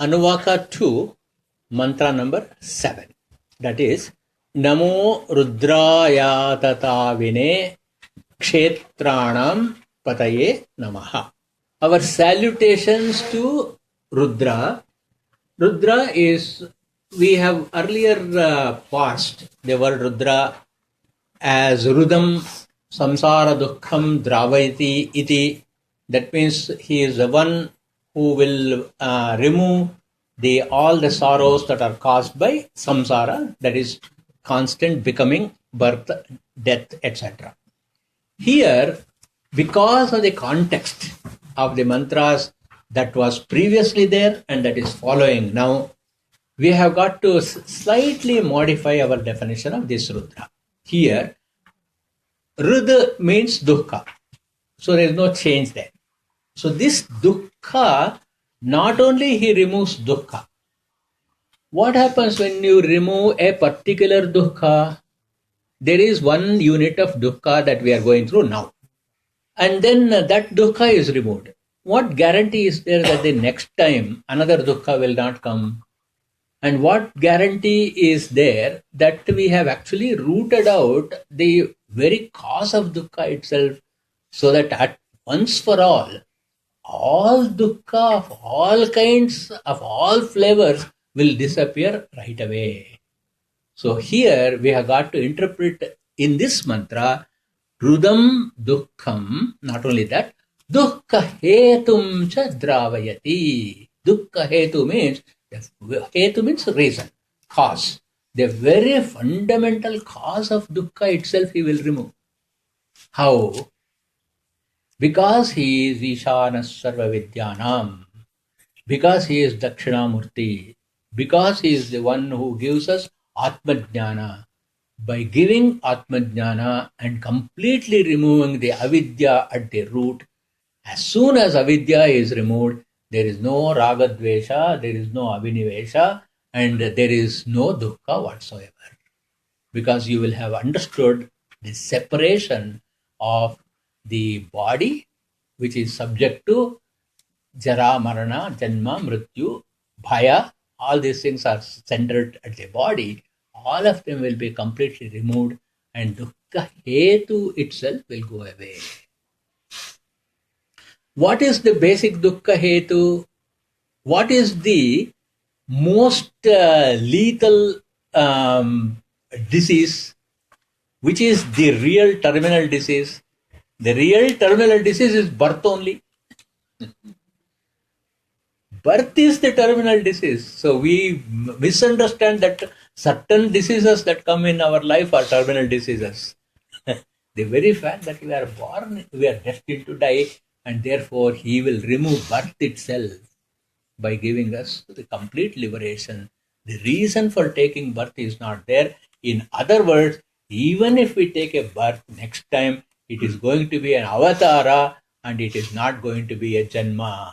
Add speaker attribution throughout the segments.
Speaker 1: Anuvaka 2, mantra number 7. That is, Namo Rudraya Tatavine Kshetranam Pataye Namaha. Our salutations to Rudra. Rudra is, we have earlier parsed the word Rudra as Rudam Samsara Dukkham Dravayati Iti. That means he is the one who will remove all the sorrows that are caused by samsara, that is constant becoming, birth, death, etc. Here, because of the context of the mantras that was previously there and that is following now, we have got to slightly modify our definition of this Rudra. Here, Rud means dukkha. So there is no change there. So this dukkha, not only he removes dukkha. What happens when you remove a particular dukkha? There is one unit of dukkha that we are going through now. And then that dukkha is removed. What guarantee is there that the next time another dukkha will not come? And what guarantee is there that we have actually rooted out the very cause of dukkha itself, so that at once for all dukkha of all kinds, of all flavors will disappear right away. So here we have got to interpret in this mantra, Rudam Dukkham, not only that, Dukkha Hetum Cha Dravayati. Dukkha Hetu means, Hetu means reason, cause. The very fundamental cause of dukkha itself he will remove. How? Because he is Ishana Sarva Vidyanam, because he is Dakshinamurti, because he is the one who gives us Atmajnana. By giving Atmajnana and completely removing the avidya at the root, as soon as avidya is removed, there is no ragadvesha, there is no abhinivesha, and there is no dukkha whatsoever. Because you will have understood the separation of the body, which is subject to jara, marana, janma, mrityu, bhaya. All these things are centered at the body. All of them will be completely removed, and dukkha hetu itself will go away. What is the basic dukkha hetu? What is the most lethal disease? Which is the real terminal disease? The real terminal disease is birth only. Birth is the terminal disease. So we misunderstand that certain diseases that come in our life are terminal diseases. The very fact that we are born, we are destined to die, and therefore he will remove birth itself by giving us the complete liberation. The reason for taking birth is not there. In other words, even if we take a birth next time, it is going to be an avatara and it is not going to be a janma.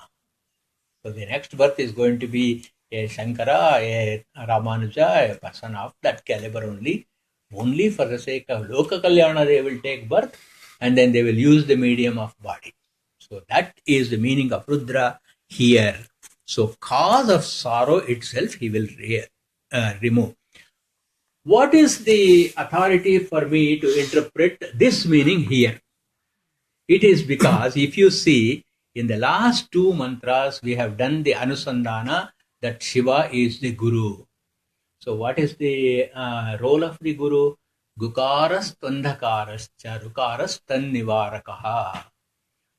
Speaker 1: So the next birth is going to be a Shankara, a Ramanuja, a person of that caliber only. Only for the sake of Loka Kalyana they will take birth, and then they will use the medium of body. So that is the meaning of Rudra here. So cause of sorrow itself he will remove. What is the authority for me to interpret this meaning here? It is because if you see in the last two mantras we have done the Anusandhana that Shiva is the Guru. So what is the role of the Guru? Gukaras Tandhakarascha Rukaras Tannivarakaha.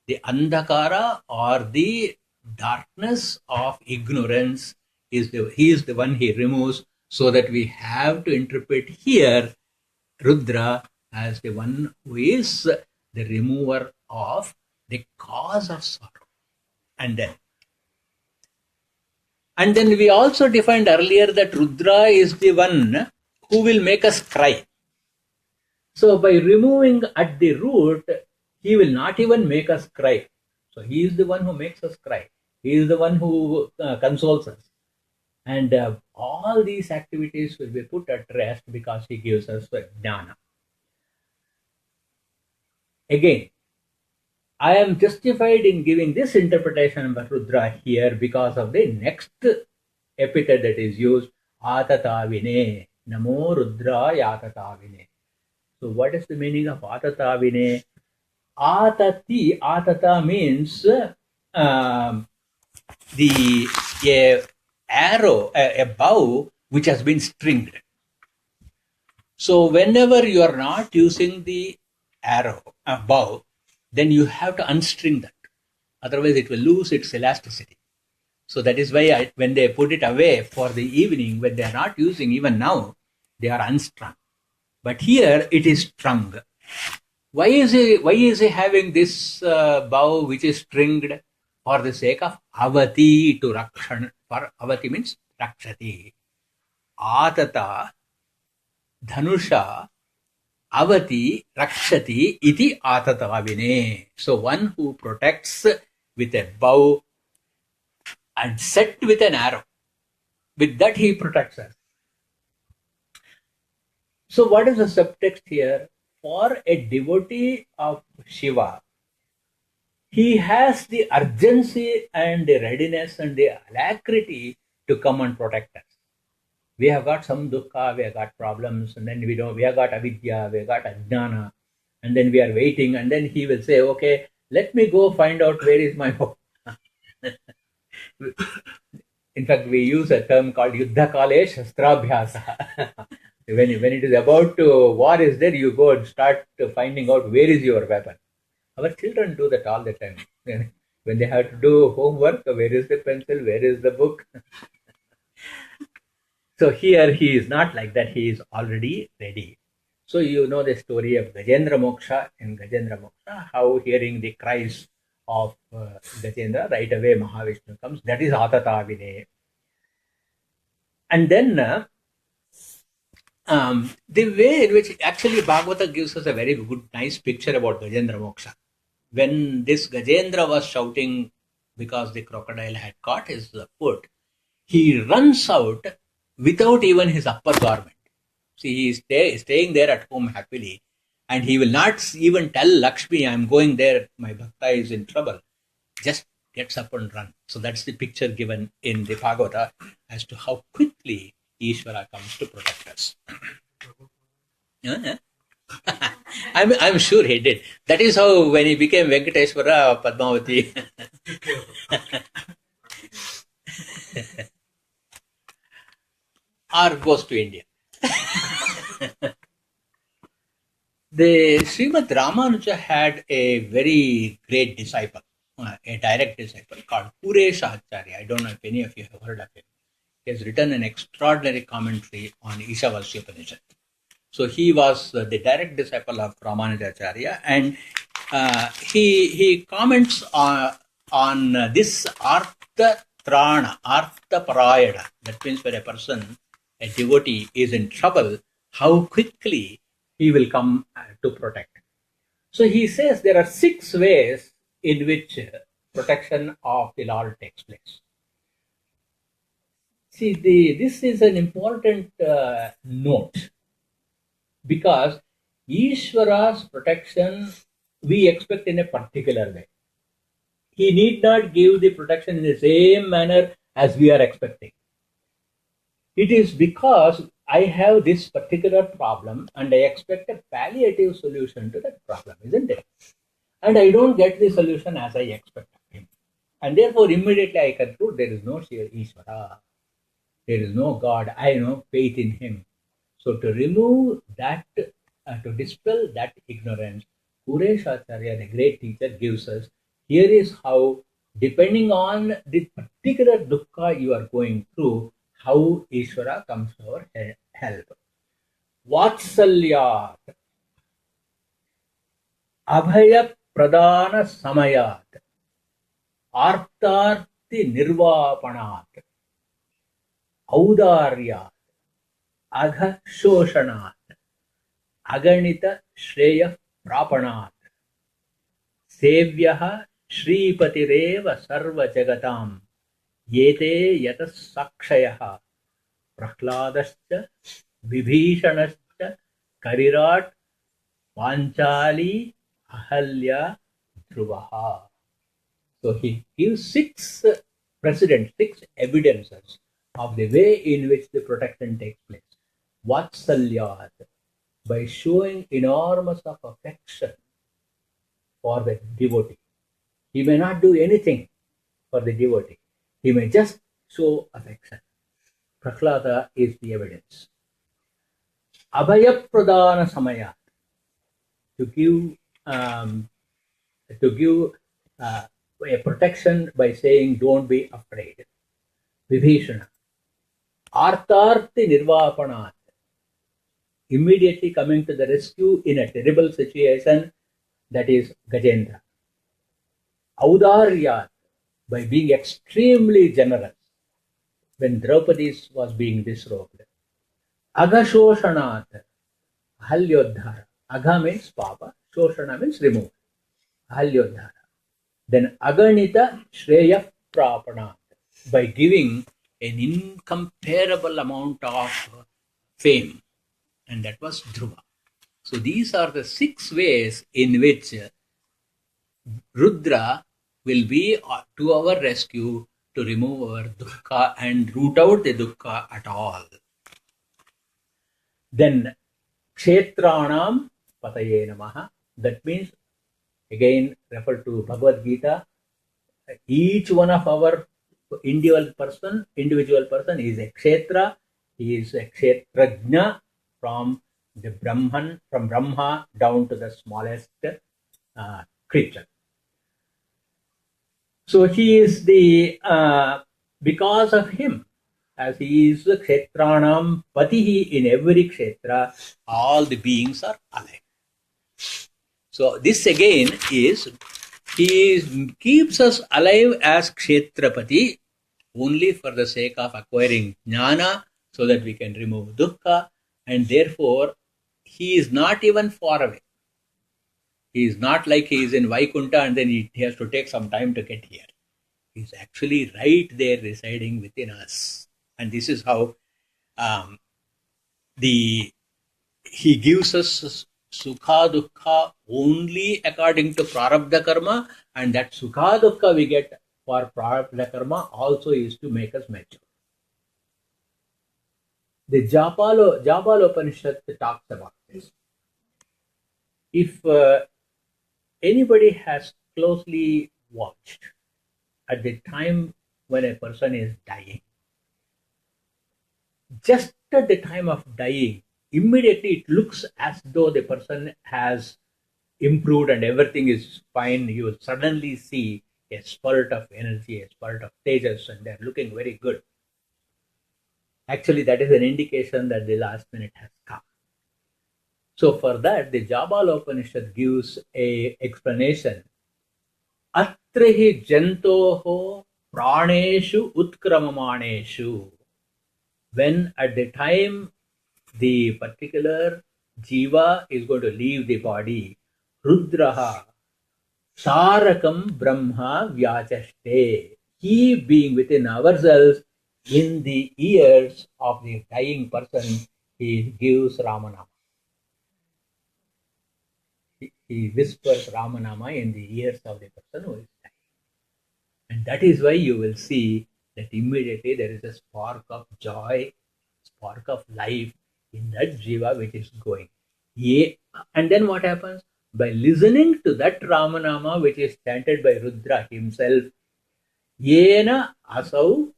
Speaker 1: The Andhakara or the darkness of ignorance he is the one he removes, so that we have to interpret here Rudra as the one who is the remover of the cause of sorrow. And then we also defined earlier that Rudra is the one who will make us cry. So by removing at the root, he will not even make us cry. So he is the one who makes us cry. He is the one who consoles us. And all these activities will be put at rest because he gives us jnana. Again, I am justified in giving this interpretation of Rudra here because of the next epithet that is used, Atatavine, Namo Rudraya Atatavine. So what is the meaning of Atatavine? Atata means the arrow, a bow which has been stringed. So whenever you are not using the arrow, bow, then you have to unstring that. Otherwise it will lose its elasticity. So that is why when they put it away for the evening, when they are not using, even now, they are unstrung. But here it is strung. Why is he having this bow which is stringed? For the sake of avati, to rakshan. For avati means rakshati. Atata dhanusha avati rakshati iti atatavine. So one who protects with a bow and set with an arrow. With that he protects us. So what is the subtext here? For a devotee of Shiva, he has the urgency and the readiness and the alacrity to come and protect us. We have got some dukkha, we have got problems, and then we have got avidya, we have got ajnana, and then we are waiting, and then he will say, okay, let me go find out where is my bow. In fact, we use a term called yuddha kale shastrabhyasa. when it is about to, war is there, you go and start finding out where is your weapon. Our children do that all the time. When they have to do homework, where is the pencil, where is the book? So here he is not like that, he is already ready. So you know the story of Gajendra Moksha. In Gajendra Moksha, how hearing the cries of Gajendra, right away Mahavishnu comes. That is Atatavine. And then the way in which actually Bhagavata gives us a very good, nice picture about Gajendra Moksha. When this Gajendra was shouting because the crocodile had caught his foot, he runs out without even his upper garment. See, he is staying there at home happily, and he will not even tell Lakshmi, I am going there, my bhakta is in trouble. Just gets up and runs. So that's the picture given in the Bhagavata as to how quickly Ishvara comes to protect us. I'm sure he did. That is how when he became Venkateshwara Padmavati. Or goes to India. The Srimad Ramanuja had a very great disciple, a direct disciple called Puresha Acharya. I don't know if any of you have heard of him. He has written an extraordinary commentary on Ishavasya Upanishad. So he was the direct disciple of Ramanujacharya, and he comments on this Artha Trana, Artha Parayana. That means when a person, a devotee, is in trouble, how quickly he will come to protect. So he says there are 6 ways in which protection of the Lord takes place. See, this is an important note, because Ishvara's protection we expect in a particular way. He need not give the protection in the same manner as we are expecting. It is because I have this particular problem and I expect a palliative solution to that problem, isn't it? And I don't get the solution as I expect of him. And therefore, immediately I conclude there is no sheer Ishvara. There is no God. I know faith in him. So to remove that, to dispel that ignorance, Puresha Acharya, the great teacher, gives us, here is how, depending on the particular dukkha you are going through, how Ishvara comes to our help. Vatsalyat, Abhaya Pradana Samayat, Artarti Nirvapanat, Audaryat, Agha Shoshanat, Aganita Shreya Prapanat, Sevyaha Shripatireva Sarva Jagatam, Yete Yatas Sakshayaha, Prahladascha, Vibhishanascha, Karirat, Panchali, Ahalya, Dhruvaha. So he gives 6 precedents, 6 evidences of the way in which the protection takes place. Vatsalyat, by showing enormous of affection for the devotee. He may not do anything for the devotee. He may just show affection. Prahlada is the evidence. Abhaya pradana samaya, to give a protection by saying don't be afraid. Vibhishana, artarti nirvapanat, immediately coming to the rescue in a terrible situation, that is Gajendra. Audaryat, by being extremely generous when Draupadi was being disrobed. Agashoshanat, Ahalyodhara. Agha means Papa, Shoshana means remove. Ahalyodhara. Then Aganita Shreya Prapanat, by giving an incomparable amount of fame, and that was Dhruva. So these are the 6 ways in which Rudra will be to our rescue to remove our dukkha and root out the dukkha at all. Then Kshetranam Pataye Namaha, that means again refer to Bhagavad Gita. Each one of our individual person is a Kshetra. He is a Kshetrajna from the Brahman, from Brahma down to the smallest creature. So he is the, because of him, as he is the Kshetranam Patihi, in every Kshetra, all the beings are alive. So this again is, he keeps us alive as Kshetrapati only for the sake of acquiring jnana, so that we can remove dukkha, and therefore he is not even far away. He is not like he is in Vaikunta and then he has to take some time to get here. He is actually right there residing within us. And this is how he gives us sukha dukkha only according to prarabdha karma, and that sukha dukkha we get for prarabdha karma also is to make us mature. The Japalopanishad talks about this. If anybody has closely watched at the time when a person is dying, just at the time of dying, immediately it looks as though the person has improved and everything is fine. You will suddenly see a spurt of energy, a spurt of tejas, and they're looking very good. Actually, that is an indication that the last minute has come. So for that, the Japalopanishad gives a explanation. Atrahi jantoho praneshu utkramaneshu. When at the time the particular jiva is going to leave the body, Rudraha Sarakam Brahma Vyachaste. He being within ourselves, in the ears of the dying person, he gives Ramanama. He whispers Ramanama in the ears of the person who is dying. And that is why you will see that immediately there is a spark of joy, spark of life in that jiva which is going. And then what happens? By listening to that Ramanama which is chanted by Rudra himself, Yena asau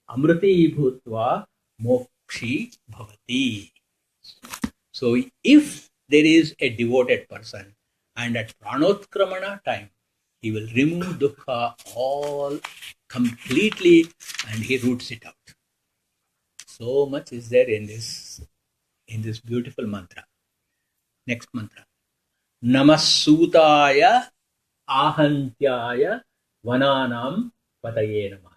Speaker 1: amriti bhutva mokshi bhavati. So if there is a devoted person, and at pranotkamana time, he will remove dukkha all completely and he roots it out. So much is there in this beautiful mantra. Next mantra. Namasutaya ahantyaya vananam pataye namaha.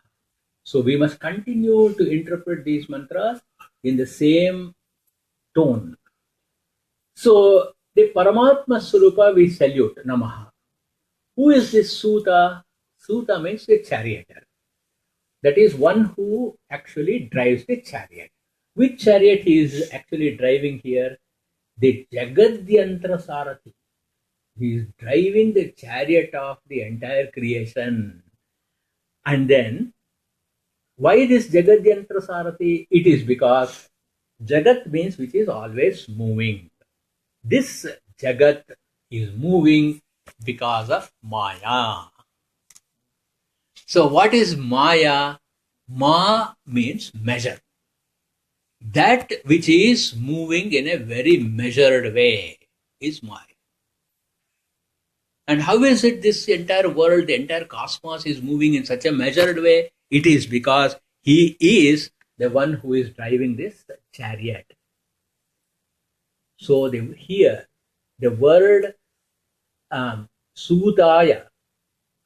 Speaker 1: So we must continue to interpret these mantras in the same tone. So the Paramatma Swarupa we salute, Namaha. Who is this Suta? Suta means the charioteer. That is one who actually drives the chariot. Which chariot he is actually driving here? The Jagadyantra Sarathi. He is driving the chariot of the entire creation. And then Why this Jagat Yantra Sarathi? It is because Jagat means which is always moving. This Jagat is moving because of Maya. So what is Maya? Ma means measure. That which is moving in a very measured way is Maya. And how is it this entire world, the entire cosmos is moving in such a measured way? It is because he is the one who is driving this chariot. So here, the word Sudaya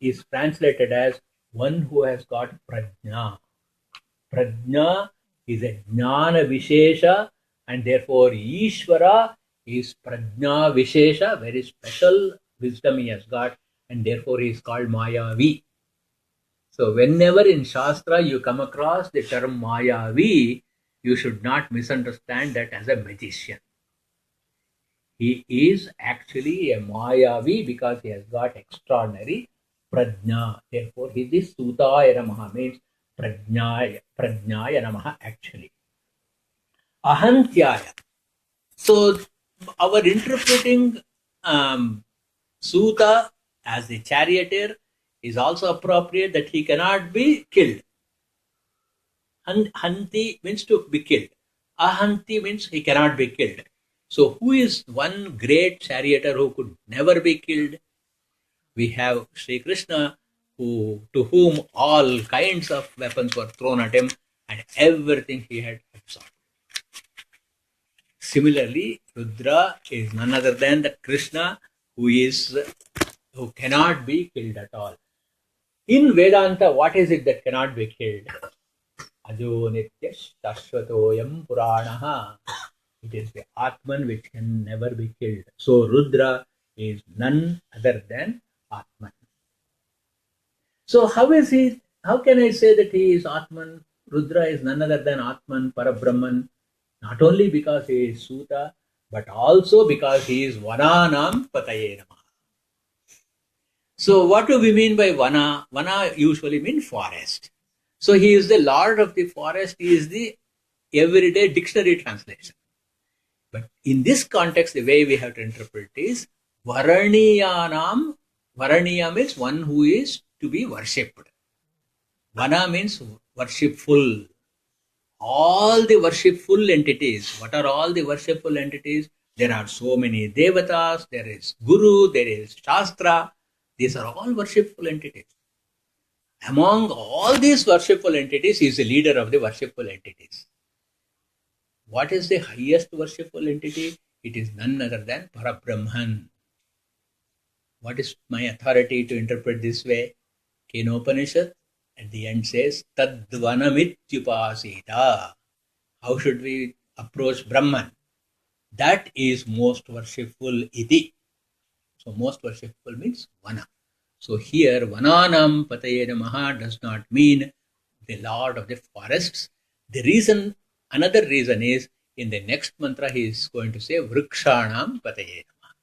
Speaker 1: is translated as one who has got prajna. Prajna is a jnana vishesha, and therefore Ishvara is prajna vishesha, very special wisdom he has got, and therefore he is called Mayavi. So whenever in Shastra you come across the term Mayavi, you should not misunderstand that as a magician. He is actually a Mayavi because he has got extraordinary prajna. Therefore, he is Sutaya Namaha, means Prajnaya Namaha actually. Ahantyaya. So, our interpreting Suta as the charioteer is also appropriate that he cannot be killed. Hanti means to be killed. Ahanti means he cannot be killed. So who is one great charioteer who could never be killed? We have Sri Krishna, to whom all kinds of weapons were thrown at him and everything he had absorbed. Similarly, Rudra is none other than the Krishna who cannot be killed at all. In Vedanta, what is it that cannot be killed? Ajo nitya shashvatoyam puranaha. It is the Atman which can never be killed. So Rudra is none other than Atman. So how is he? How can I say that he is Atman? Rudra is none other than Atman, Parabrahman. Not only because he is Suta, but also because he is Vananam Pataye Namaha. So what do we mean by Vana? Vana usually means forest. So he is the Lord of the forest. He is the everyday dictionary translation. But in this context, the way we have to interpret is Varaniyanam. Varaniya means one who is to be worshipped. Vana means worshipful. All the worshipful entities. What are all the worshipful entities? There are so many devatas, there is Guru, there is Shastra. These are all worshipful entities. Among all these worshipful entities, he is the leader of the worshipful entities. What is the highest worshipful entity? It is none other than Parabrahman. What is my authority to interpret this way? Kenopanishad at the end says, Tadvanamityupasita. How should we approach Brahman? That is most worshipful iti. So most worshipful means Vana. So here Vananam Pataye Namaha does not mean the Lord of the forests. Another reason is in the next mantra he is going to say Vrikshanam Pataye Namaha.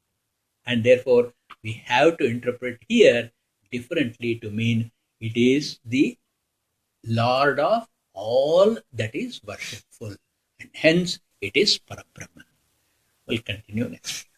Speaker 1: And therefore we have to interpret here differently to mean it is the Lord of all that is worshipful. And hence it is Parabrahman. We'll continue next.